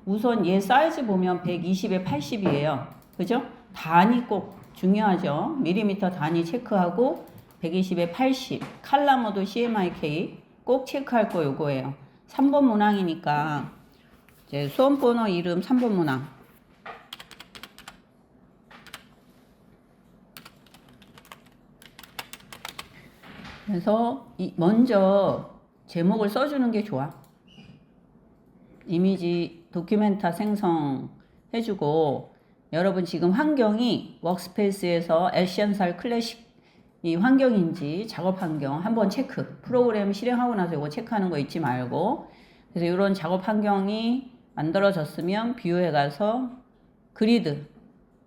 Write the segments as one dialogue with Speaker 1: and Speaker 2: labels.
Speaker 1: 우선 얘 사이즈 보면 120에 80이에요. 그죠? 단위 꼭 중요하죠. 밀리미터 단위 체크하고 120에 80. 칼라모도 CMYK 꼭 체크할 거 요거예요. 3번 문항이니까 이제 수험 번호 이름 3번 문항. 그래서 먼저 제목을 써주는 게 좋아. 이미지 도큐멘타 생성해주고, 여러분 지금 환경이 워크스페이스에서 엘시안살 클래식 이 환경인지 작업 환경 한번 체크. 프로그램 실행하고 나서 이거 체크하는 거 잊지 말고. 그래서 이런 작업 환경이 만들어졌으면 뷰에 가서 그리드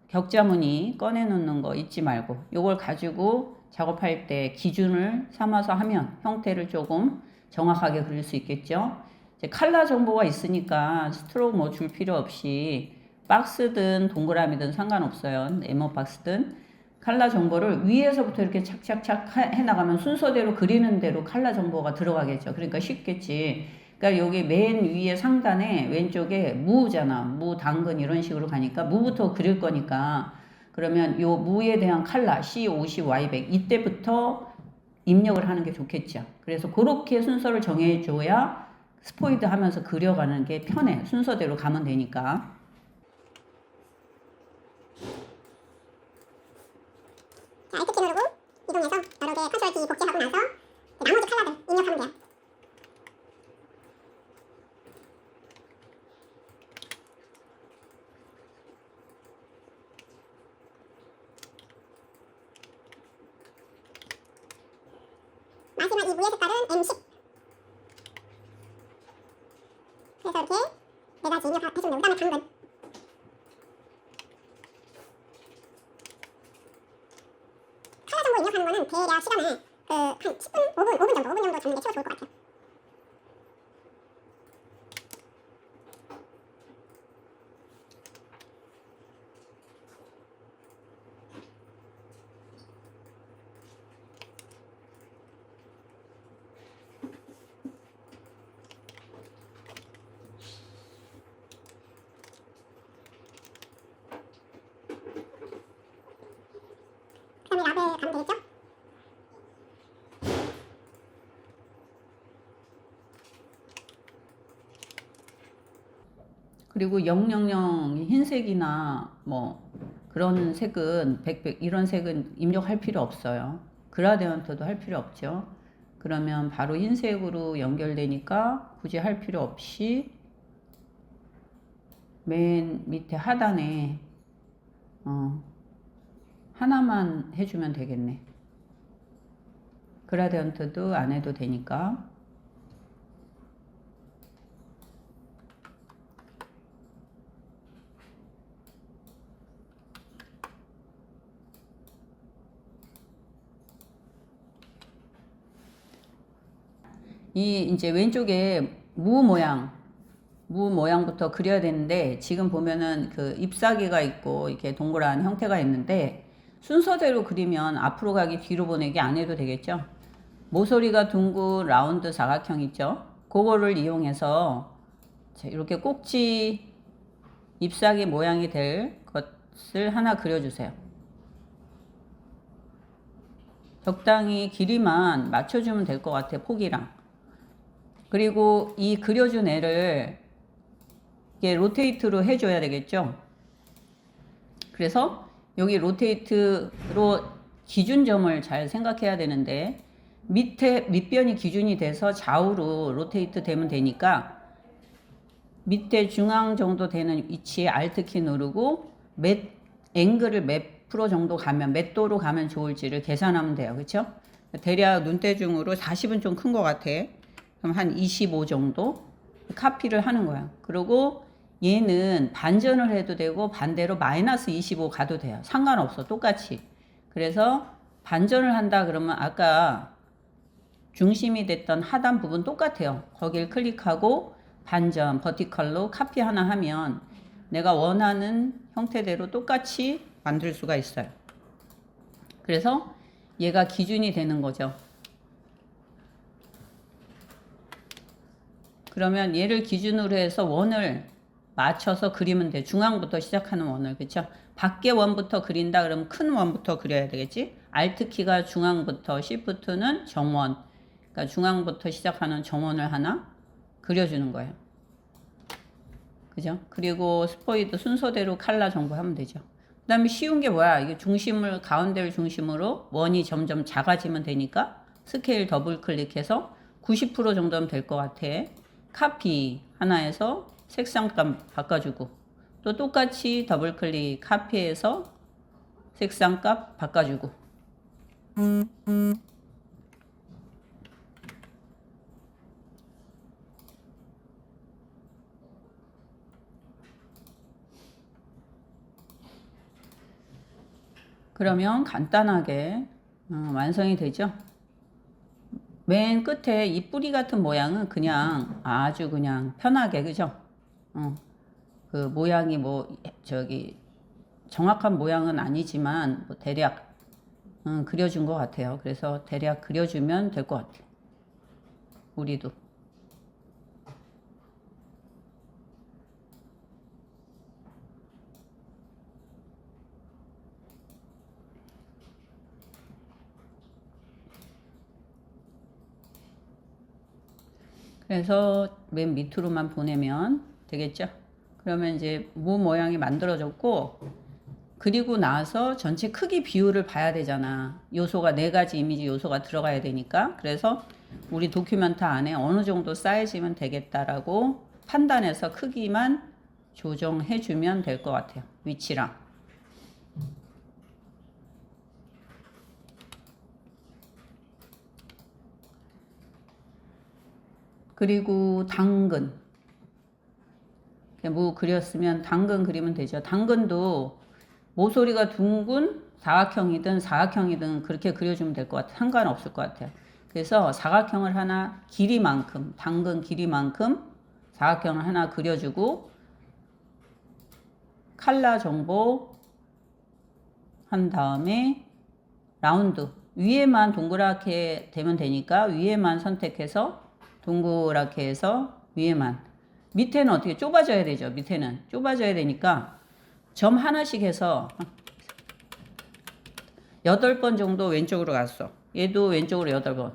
Speaker 1: 격자무늬 꺼내 놓는 거 잊지 말고, 이걸 가지고 작업할 때 기준을 삼아서 하면 형태를 조금 정확하게 그릴 수 있겠죠. 이제 칼라 정보가 있으니까 스트로크 뭐 줄 필요 없이 박스든 동그라미든 상관없어요. 네모 박스든 칼라 정보를 위에서부터 이렇게 착착착 해나가면 순서대로 그리는 대로 칼라 정보가 들어가겠죠. 그러니까 쉽겠지. 그러니까 여기 맨 위에 상단에 왼쪽에 무잖아. 무, 당근 이런 식으로 가니까 무부터 그릴 거니까, 그러면 요 무에 대한 칼라 C50, Y100 이때부터 입력을 하는 게 좋겠죠. 그래서 그렇게 순서를 정해줘야 스포이드 하면서 그려가는 게 편해. 순서대로 가면 되니까.
Speaker 2: 자, Alt 키 누르고 이동해서 여러 개 컨트롤 키 복제하고 나서 나머지 칼라들 입력하면 돼요. 마지막 이 무의 색깔은 M10. 그래서 이렇게 네 가지 입력해주면 돼요. 그 다음에 당근. 칼라 정보 입력하는 거는 대략 시간을 한 10분, 5분 정도 잡는 게 최고 좋을 것 같아요. 그 다음에 랍에 가면 되겠죠?
Speaker 1: 그리고 000 흰색이나 뭐 그런 색은 100 이런 색은 입력할 필요 없어요. 그라디언트도 할 필요 없죠. 그러면 바로 흰색으로 연결되니까 굳이 할 필요 없이 맨 밑에 하단에 하나만 해주면 되겠네. 그라디언트도 안 해도 되니까. 이 이제 왼쪽에 무 모양부터 그려야 되는데, 지금 보면은 그 잎사귀가 있고 이렇게 동그란 형태가 있는데, 순서대로 그리면 앞으로 가기 뒤로 보내기 안 해도 되겠죠. 모서리가 둥근 라운드 사각형 있죠. 그거를 이용해서 이렇게 꼭지 잎사귀 모양이 될 것을 하나 그려주세요. 적당히 길이만 맞춰주면 될 것 같아요. 폭이랑. 그리고 이 그려준 애를 이게 로테이트로 해줘야 되겠죠. 그래서 여기 로테이트로 기준점을 잘 생각해야 되는데, 밑변이 기준이 돼서 좌우로 로테이트 되면 되니까 밑에 중앙 정도 되는 위치에 Alt키 누르고 앵글을 몇 프로 정도 가면, 몇 도로 가면 좋을지를 계산하면 돼요. 그렇죠? 대략 눈대중으로 40은 좀 큰 것 같아. 그럼 한 25 정도 카피를 하는 거야. 그리고 얘는 반전을 해도 되고 반대로 마이너스 25 가도 돼요. 상관없어. 똑같이. 그래서 반전을 한다 그러면 아까 중심이 됐던 하단 부분 똑같아요. 거길 클릭하고 반전, 버티컬로 카피 하나 하면 내가 원하는 형태대로 똑같이 만들 수가 있어요. 그래서 얘가 기준이 되는 거죠. 그러면 얘를 기준으로 해서 원을 맞춰서 그리면 돼. 중앙부터 시작하는 원을. 그쵸? 밖에 원부터 그린다 그러면 큰 원부터 그려야 되겠지? Alt키가 중앙부터, Shift는 정원. 그러니까 중앙부터 시작하는 정원을 하나 그려주는 거예요. 그죠? 그리고 스포이드 순서대로 칼라 정보하면 되죠. 그 다음에 쉬운 게 뭐야? 이게 중심을, 가운데를 중심으로 원이 점점 작아지면 되니까 스케일 더블 클릭해서 90% 정도면 될 것 같아. 카피 하나에서 색상값 바꿔주고 또 똑같이 더블 클릭 카피해서 색상값 바꿔주고 그러면 간단하게 완성이 되죠. 맨 끝에 이 뿌리 같은 모양은 그냥 아주 그냥 편하게 그죠? 그 모양이 뭐 저기 정확한 모양은 아니지만 뭐 대략 그려준 것 같아요. 그래서 대략 그려주면 될 것 같아요. 우리도. 그래서 맨 밑으로만 보내면 되겠죠? 그러면 이제 모 모양이 만들어졌고 그리고 나서 전체 크기 비율을 봐야 되잖아. 요소가 4가지 이미지 요소가 들어가야 되니까. 그래서 우리 도큐멘트 안에 어느 정도 사이즈면 되겠다라고 판단해서 크기만 조정해 주면 될 것 같아요. 위치랑. 그리고 당근. 뭐 그렸으면 당근 그리면 되죠. 당근도 모서리가 둥근 사각형이든 그렇게 그려주면 될 것 같아요. 상관없을 것 같아요. 그래서 사각형을 하나 길이만큼, 당근 길이만큼 사각형을 하나 그려주고 칼라 정보 한 다음에 라운드. 위에만 동그랗게 되면 되니까 위에만 선택해서 동그랗게 해서 위에만. 밑에는 어떻게 좁아져야 되죠. 밑에는 좁아져야 되니까 점 하나씩 해서 8번 정도 왼쪽으로 갔어. 얘도 왼쪽으로 8번.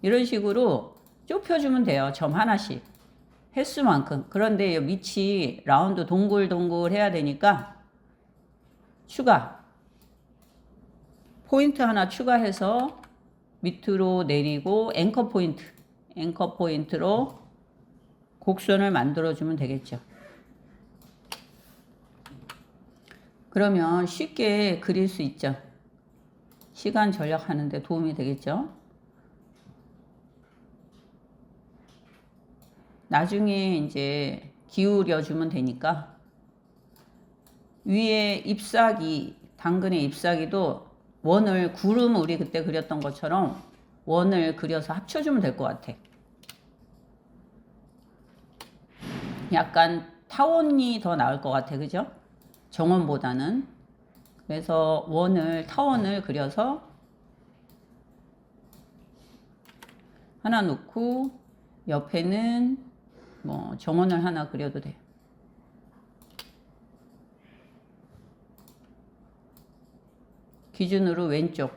Speaker 1: 이런 식으로 좁혀주면 돼요. 점 하나씩. 횟수만큼. 그런데 밑이 라운드 동글동글 해야 되니까 추가. 포인트 하나 추가해서 밑으로 내리고 앵커 포인트로 곡선을 만들어주면 되겠죠. 그러면 쉽게 그릴 수 있죠. 시간 절약하는데 도움이 되겠죠. 나중에 이제 기울여주면 되니까 위에 잎사귀, 당근의 잎사귀도 원을 구름 우리 그때 그렸던 것처럼 원을 그려서 합쳐주면 될 것 같아. 약간 타원이 더 나을 것 같아. 그죠? 정원보다는. 그래서 타원을 그려서 하나 놓고 옆에는 뭐 정원을 하나 그려도 돼. 기준으로 왼쪽.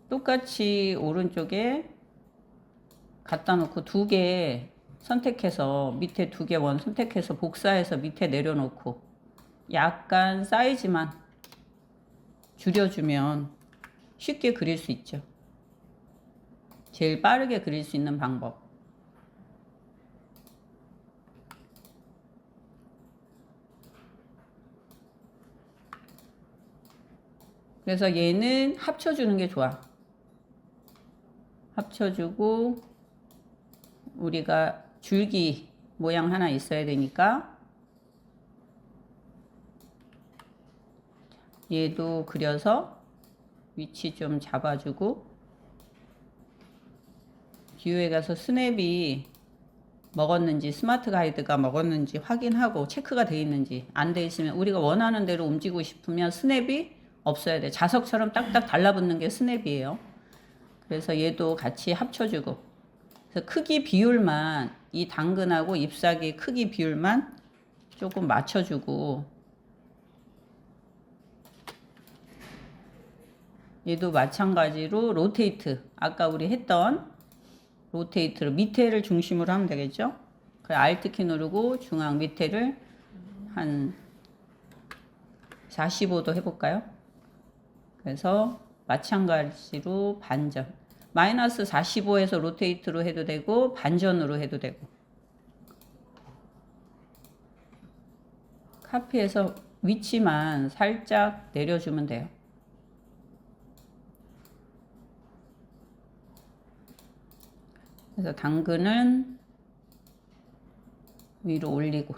Speaker 1: 똑같이 오른쪽에 갖다 놓고 2개 선택해서 밑에 2개 원 선택해서 복사해서 밑에 내려놓고 약간 사이즈만 줄여주면 쉽게 그릴 수 있죠. 제일 빠르게 그릴 수 있는 방법. 그래서 얘는 합쳐주는 게 좋아. 합쳐주고 우리가 줄기 모양 하나 있어야 되니까 얘도 그려서 위치 좀 잡아주고 뷰에 가서 스냅이 먹었는지 스마트 가이드가 먹었는지 확인하고 체크가 돼 있는지 안 돼 있으면 우리가 원하는 대로 움직이고 싶으면 스냅이 없어야 돼. 자석처럼 딱딱 달라붙는 게 스냅이에요. 그래서 얘도 같이 합쳐주고 그래서 크기 비율만 이 당근하고 잎사귀 크기 비율만 조금 맞춰주고, 얘도 마찬가지로 로테이트, 아까 우리 했던 로테이트를 밑에를 중심으로 하면 되겠죠. 그 Alt키 누르고 중앙 밑에를 한 45도 해볼까요? 그래서 마찬가지로 반전, 마이너스 45에서 로테이트로 해도 되고 반전으로 해도 되고, 카피해서 위치만 살짝 내려주면 돼요. 그래서 당근은 위로 올리고,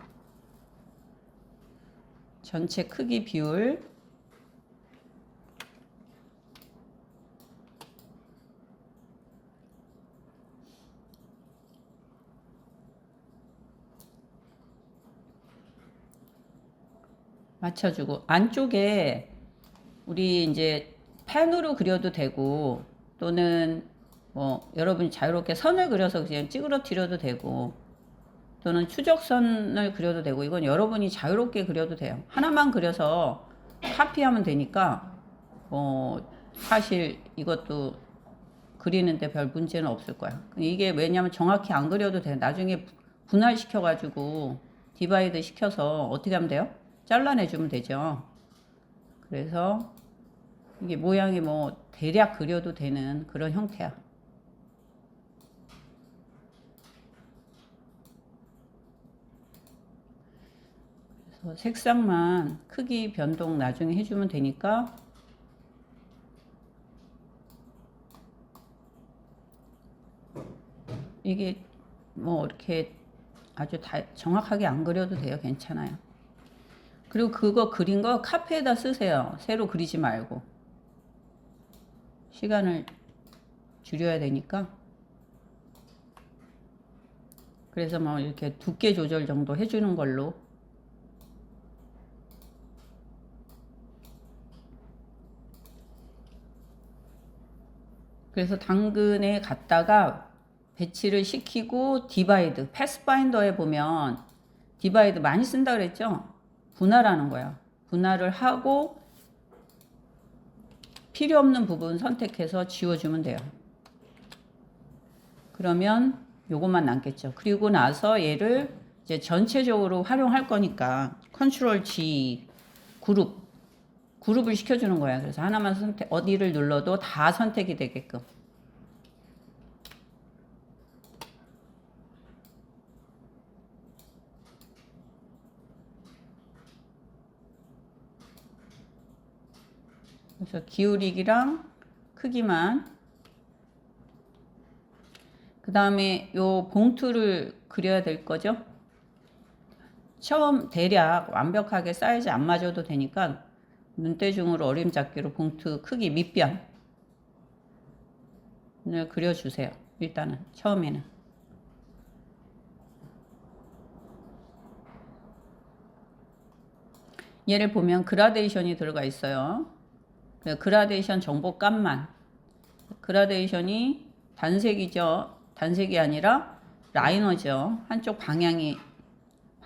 Speaker 1: 전체 크기 비율 맞춰주고, 안쪽에 우리 이제 펜으로 그려도 되고, 또는 뭐 여러분이 자유롭게 선을 그려서 그냥 찌그러뜨려도 되고, 또는 추적선을 그려도 되고, 이건 여러분이 자유롭게 그려도 돼요. 하나만 그려서 카피하면 되니까 사실 이것도 그리는데 별 문제는 없을 거야. 이게 왜냐면 정확히 안 그려도 돼요. 나중에 분할시켜 가지고 디바이드 시켜서 어떻게 하면 돼요? 잘라내주면 되죠. 그래서 이게 모양이 뭐 대략 그려도 되는 그런 형태야. 그래서 색상만 크기 변동 나중에 해주면 되니까, 이게 뭐 이렇게 아주 정확하게 안 그려도 돼요. 괜찮아요. 그리고 그거 그린 거 카페에다 쓰세요. 새로 그리지 말고. 시간을 줄여야 되니까. 그래서 뭐 이렇게 두께 조절 정도 해주는 걸로. 그래서 당근에 갔다가 배치를 시키고 디바이드, 패스파인더에 보면 디바이드 많이 쓴다 그랬죠? 분할하는 거야. 분할을 하고 필요 없는 부분 선택해서 지워주면 돼요. 그러면 요것만 남겠죠. 그리고 나서 얘를 이제 전체적으로 활용할 거니까 컨트롤 G 그룹을 시켜주는 거야. 그래서 하나만 어디를 눌러도 다 선택이 되게끔. 그래서 기울이기랑 크기만. 그 다음에 요 봉투를 그려야 될 거죠. 처음 대략 완벽하게 사이즈 안 맞아도 되니까 눈대중으로 어림잡기로 봉투 크기 밑변을 그려주세요. 일단은 처음에는. 얘를 보면 그라데이션이 들어가 있어요. 그라데이션 정보값만. 그라데이션이 단색이죠. 단색이 아니라 라이너죠. 한쪽 방향이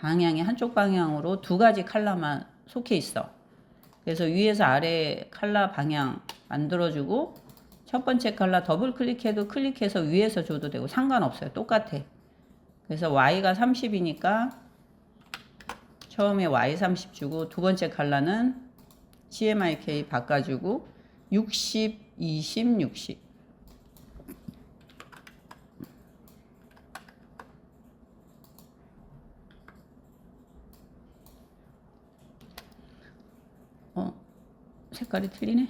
Speaker 1: 한쪽 방향으로 두 가지 컬러만 속해 있어. 그래서 위에서 아래 컬러 방향 만들어주고, 첫 번째 컬러 더블 클릭해도 클릭해서 위에서 줘도 되고 상관없어요. 똑같아. 그래서 Y가 30이니까 처음에 Y 30 주고, 두 번째 컬러는 CMYK 바꿔주고 60, 20, 60. 색깔이 틀리네.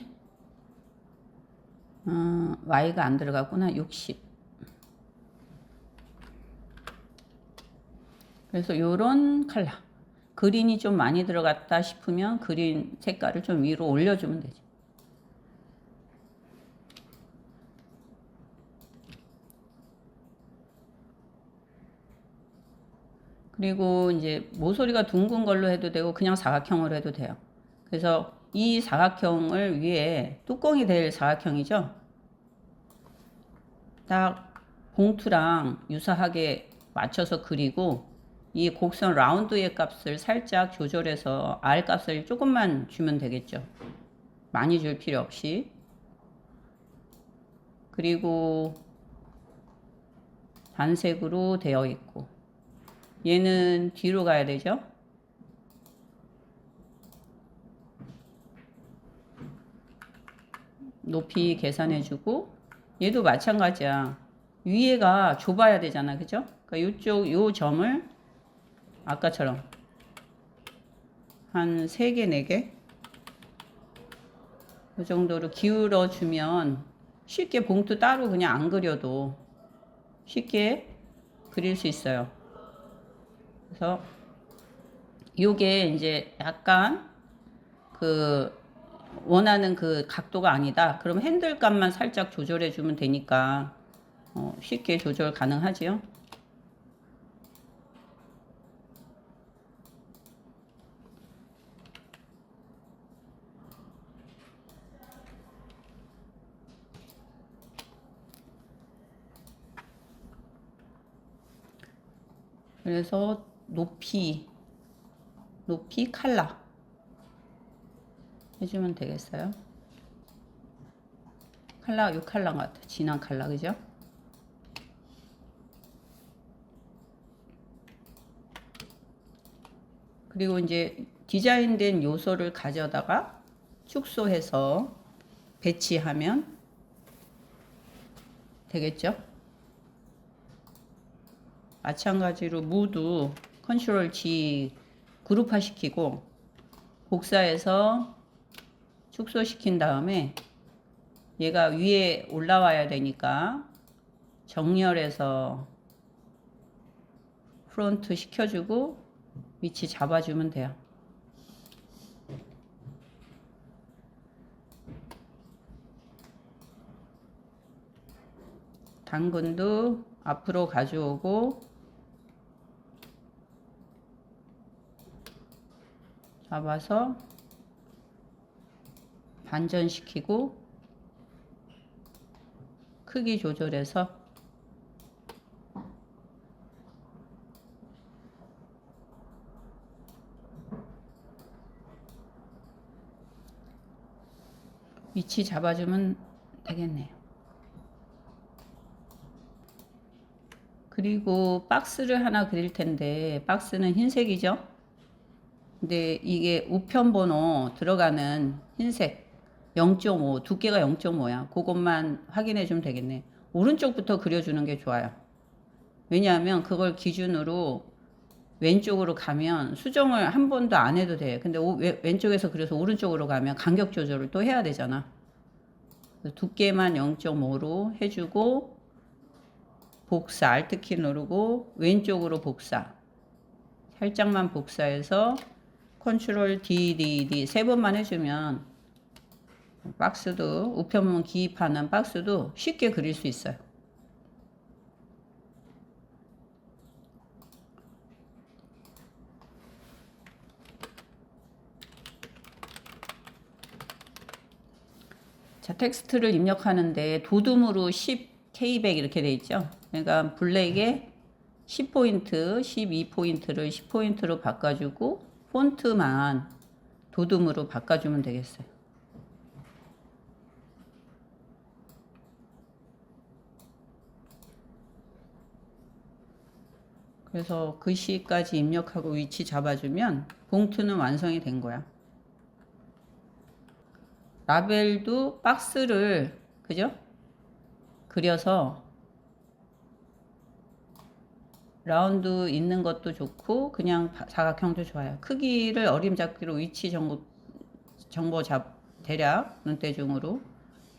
Speaker 1: Y가 안 들어갔구나. 60. 그래서 요런 컬러. 그린이 좀 많이 들어갔다 싶으면 그린 색깔을 좀 위로 올려주면 되죠. 그리고 이제 모서리가 둥근 걸로 해도 되고 그냥 사각형으로 해도 돼요. 그래서 이 사각형을 위에 뚜껑이 될 사각형이죠. 딱 봉투랑 유사하게 맞춰서 그리고 이 곡선 라운드의 값을 살짝 조절해서 R 값을 조금만 주면 되겠죠. 많이 줄 필요 없이. 그리고 단색으로 되어 있고 얘는 뒤로 가야 되죠. 높이 계산해주고 얘도 마찬가지야. 위에가 좁아야 되잖아, 그죠? 그러니까 이쪽 요 점을 아까처럼 한 3개, 4개 이 정도로 기울여 주면 쉽게 봉투 따로 그냥 안 그려도 쉽게 그릴 수 있어요. 그래서 요게 이제 약간 그 원하는 그 각도가 아니다. 그럼 핸들 값만 살짝 조절해 주면 되니까 쉽게 조절 가능하지요. 그래서 높이 칼라 해주면 되겠어요. 칼라, 요 칼라 같아. 진한 칼라, 그죠? 그리고 이제 디자인된 요소를 가져다가 축소해서 배치하면 되겠죠? 마찬가지로 무도 컨트롤 G 그룹화 시키고 복사해서 축소시킨 다음에 얘가 위에 올라와야 되니까 정렬해서 프론트 시켜주고 위치 잡아주면 돼요. 당근도 앞으로 가져오고 잡아서 반전시키고 크기 조절해서 위치 잡아주면 되겠네요. 그리고 박스를 하나 그릴 텐데 박스는 흰색이죠. 근데 이게 우편번호 들어가는 흰색 0.5 두께가 0.5야. 그것만 확인해 주면 되겠네. 오른쪽부터 그려주는 게 좋아요. 왜냐하면 그걸 기준으로 왼쪽으로 가면 수정을 한 번도 안 해도 돼. 근데 왼쪽에서 그려서 오른쪽으로 가면 간격 조절을 또 해야 되잖아. 두께만 0.5로 해주고 복사 Alt키 누르고 왼쪽으로 복사 살짝만 복사해서 컨트롤 D 3번만 해주면 박스도 우편문 기입하는 박스도 쉽게 그릴 수 있어요. 자, 텍스트를 입력하는데 도둠으로 10K100 이렇게 돼 있죠. 그러니까 블랙에 10포인트, 12포인트를 10포인트로 바꿔주고 폰트만 도둠으로 바꿔주면 되겠어요. 그래서 글씨까지 입력하고 위치 잡아주면 봉투는 완성이 된 거야. 라벨도 박스를 그죠? 그려서 라운드 있는 것도 좋고 그냥 사각형도 좋아요. 크기를 어림잡기로 위치 정보 대략 눈대중으로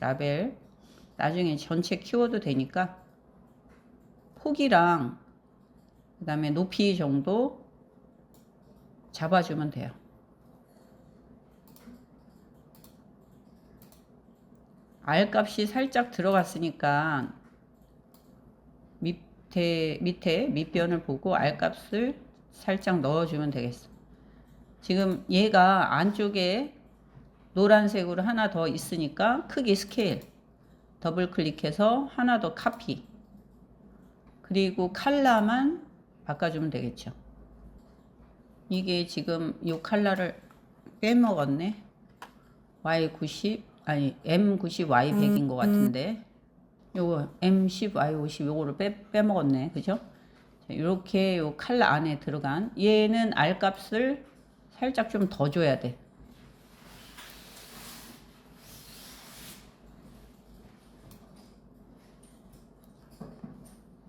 Speaker 1: 라벨 나중에 전체 키워도 되니까 폭이랑 그 다음에 높이 정도 잡아주면 돼요. R 값이 살짝 들어갔으니까 밑에 밑변을 보고 R 값을 살짝 넣어주면 되겠어. 지금 얘가 안쪽에 노란색으로 하나 더 있으니까 크기 스케일 더블 클릭해서 하나 더 카피 그리고 컬러만 바꿔주면 되겠죠. 이게 지금 이 컬러를 빼먹었네. Y90 아니 M90 Y100인 것 같은데 요거 M10 Y50 요거를 빼먹었네. 그죠? 이렇게 요 컬러 안에 들어간 얘는 R 값을 살짝 좀 더 줘야 돼.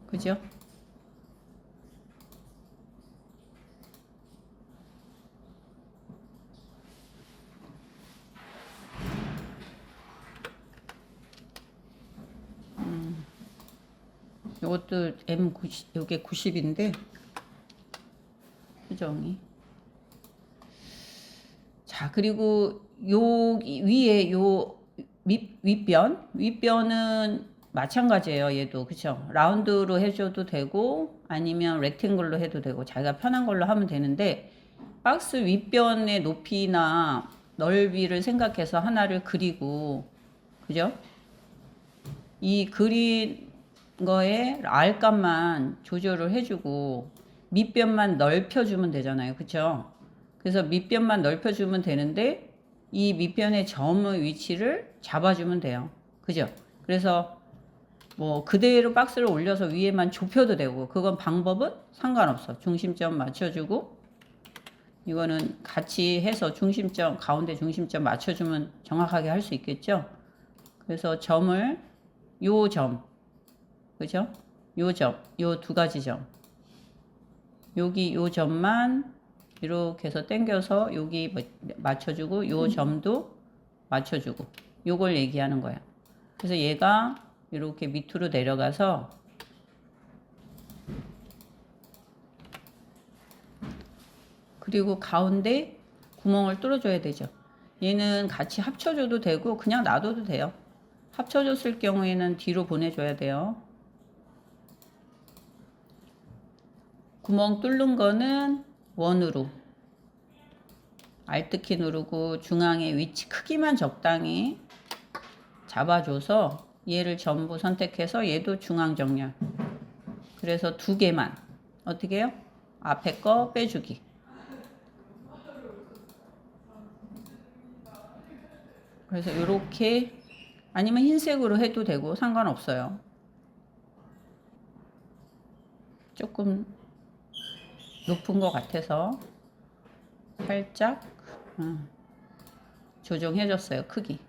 Speaker 1: 그죠? 이것도 M90 요게 90인데 수정이. 자, 그리고 요 위에 요 윗변은 마찬가지예요. 얘도 그쵸? 라운드로 해줘도 되고 아니면 렉탱글로 해도 되고 자기가 편한 걸로 하면 되는데 박스 윗변의 높이나 넓이를 생각해서 하나를 그리고 그죠? 이 그린 거에 R 값만 조절을 해주고 밑변만 넓혀주면 되잖아요. 그쵸? 그래서 밑변만 넓혀주면 되는데 이 밑변의 점의 위치를 잡아주면 돼요. 그죠? 그래서 뭐 그대로 박스를 올려서 위에만 좁혀도 되고 그건 방법은 상관없어. 중심점 맞춰주고 이거는 같이 해서 중심점 가운데 중심점 맞춰주면 정확하게 할 수 있겠죠. 그래서 점을 요 점 그죠? 요 점, 요 두 가지 점 여기 요 점만 이렇게 해서 당겨서 여기 맞춰주고 요 점도 맞춰주고 요걸 얘기하는 거야. 그래서 얘가 이렇게 밑으로 내려가서 그리고 가운데 구멍을 뚫어줘야 되죠. 얘는 같이 합쳐줘도 되고 그냥 놔둬도 돼요. 합쳐줬을 경우에는 뒤로 보내줘야 돼요. 구멍 뚫는 거는 원으로 Alt키 누르고 중앙의 위치 크기만 적당히 잡아줘서 얘를 전부 선택해서 얘도 중앙 정렬. 그래서 두 개만 어떻게 해요? 앞에 거 빼주기. 그래서 이렇게 아니면 흰색으로 해도 되고 상관없어요. 조금 높은 것 같아서 살짝 조정해줬어요. 크기.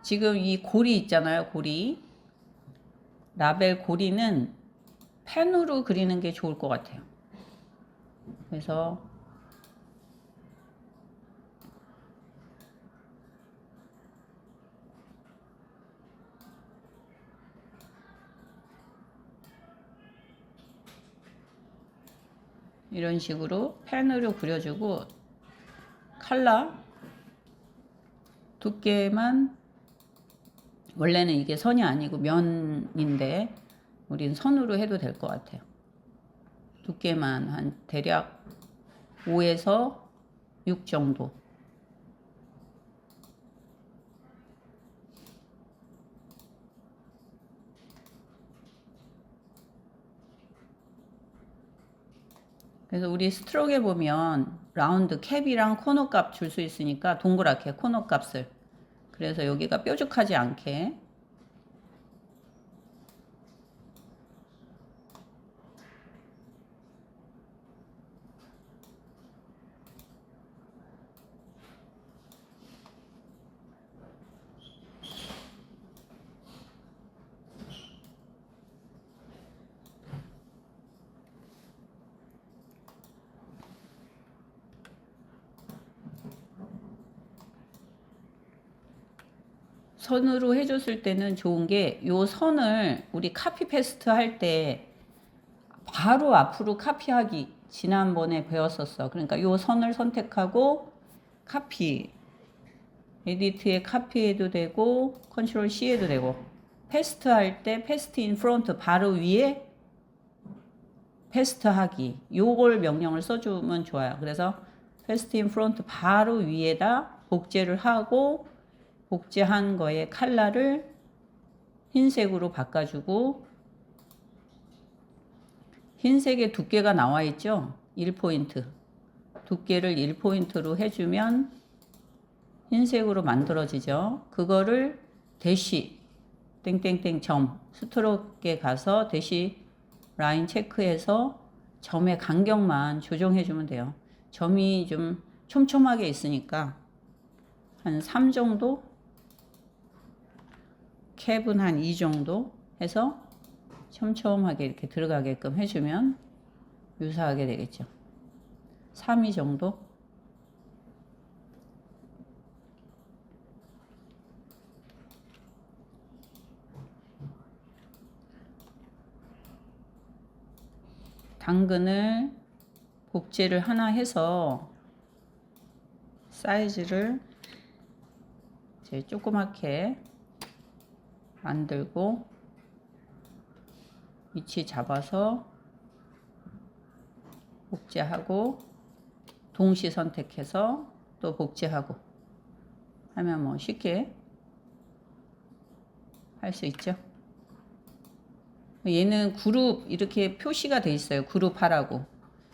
Speaker 1: 지금 이 고리 있잖아요. 고리. 라벨 고리는 펜으로 그리는 게 좋을 것 같아요. 그래서 이런 식으로 펜으로 그려주고 컬러 두께만 원래는 이게 선이 아니고 면인데 우린 선으로 해도 될 것 같아요. 두께만 한 대략 5에서 6 정도. 그래서 우리 스트로크에 보면 라운드 캡이랑 코너 값 줄 수 있으니까 동그랗게 코너 값을 그래서 여기가 뾰족하지 않게 선으로 해줬을 때는 좋은 게 요 선을 우리 카피 페스트 할 때 바로 앞으로 카피하기 지난번에 배웠었어. 그러니까 요 선을 선택하고 카피 에디트에 카피해도 되고 컨트롤 C 해도 되고 페스트 할 때 페스트 인 프론트 바로 위에 페스트 하기 요걸 명령을 써주면 좋아요. 그래서 페스트 인 프론트 바로 위에다 복제를 하고 복제한 거에 컬러를 흰색으로 바꿔주고 흰색의 두께가 나와 있죠. 1포인트. 두께를 1포인트로 해주면 흰색으로 만들어지죠. 그거를 대시 땡땡땡 점 스트로크에 가서 대시 라인 체크해서 점의 간격만 조정해주면 돼요. 점이 좀 촘촘하게 있으니까 한 3 정도, 캡은 한 2 정도 해서 촘촘하게 이렇게 들어가게끔 해주면 유사하게 되겠죠. 3이 정도. 당근을 복제를 하나 해서 사이즈를 이제 조그맣게 만들고 위치 잡아서 복제하고 동시 선택해서 또 복제하고 하면 뭐 쉽게 할 수 있죠. 얘는 그룹 이렇게 표시가 돼 있어요. 그룹 하라고.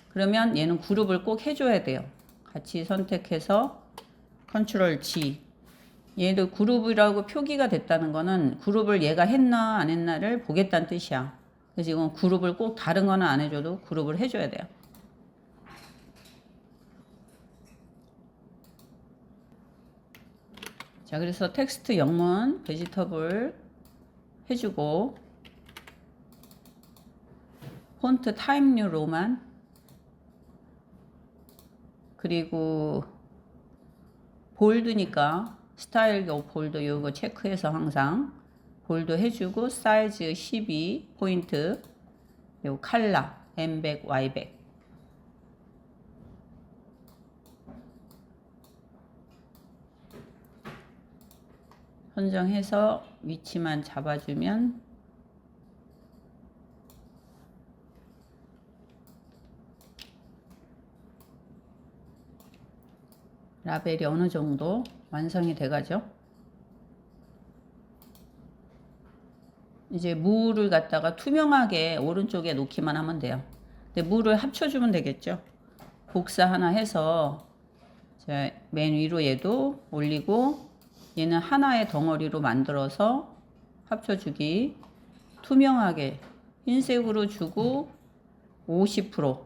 Speaker 1: 그러면 얘는 그룹을 꼭 해줘야 돼요. 같이 선택해서 컨트롤 G. 얘도 그룹이라고 표기가 됐다는 거는 그룹을 얘가 했나 안 했나를 보겠다는 뜻이야. 그래서 이건 그룹을 꼭 다른 거는 안 해줘도 그룹을 해줘야 돼요. 자, 그래서 텍스트 영문 베지터블 해주고 폰트 타입 뉴 로만 그리고 볼드니까 스타일 요 볼드 요거 체크해서 항상 볼드 해주고 사이즈 12 포인트 요 칼라 M100 Y100 선정해서 위치만 잡아주면 라벨이 어느 정도 완성이 돼가죠. 이제 무를 갖다가 투명하게 오른쪽에 놓기만 하면 돼요. 근데 무를 합쳐주면 되겠죠. 복사 하나 해서 맨 위로 얘도 올리고 얘는 하나의 덩어리로 만들어서 합쳐주기 투명하게 흰색으로 주고 50%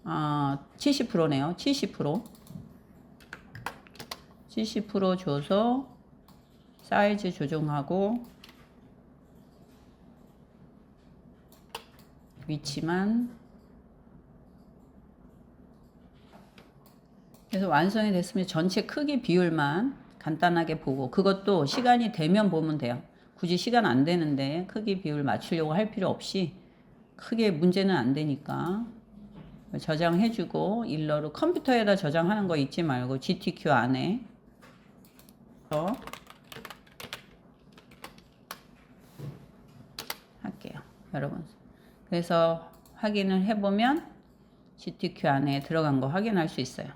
Speaker 1: 70%네요. 70% 줘서 사이즈 조정하고 위치만 그래서 완성이 됐으면 전체 크기 비율만 간단하게 보고 그것도 시간이 되면 보면 돼요. 굳이 시간 안 되는데 크기 비율 맞추려고 할 필요 없이 크게 문제는 안 되니까 저장해주고 일러로 컴퓨터에다 저장하는 거 잊지 말고 GTQ 안에 할게요. 여러분. 그래서 확인을 해보면 GTQ 안에 들어간 거 확인할 수 있어요.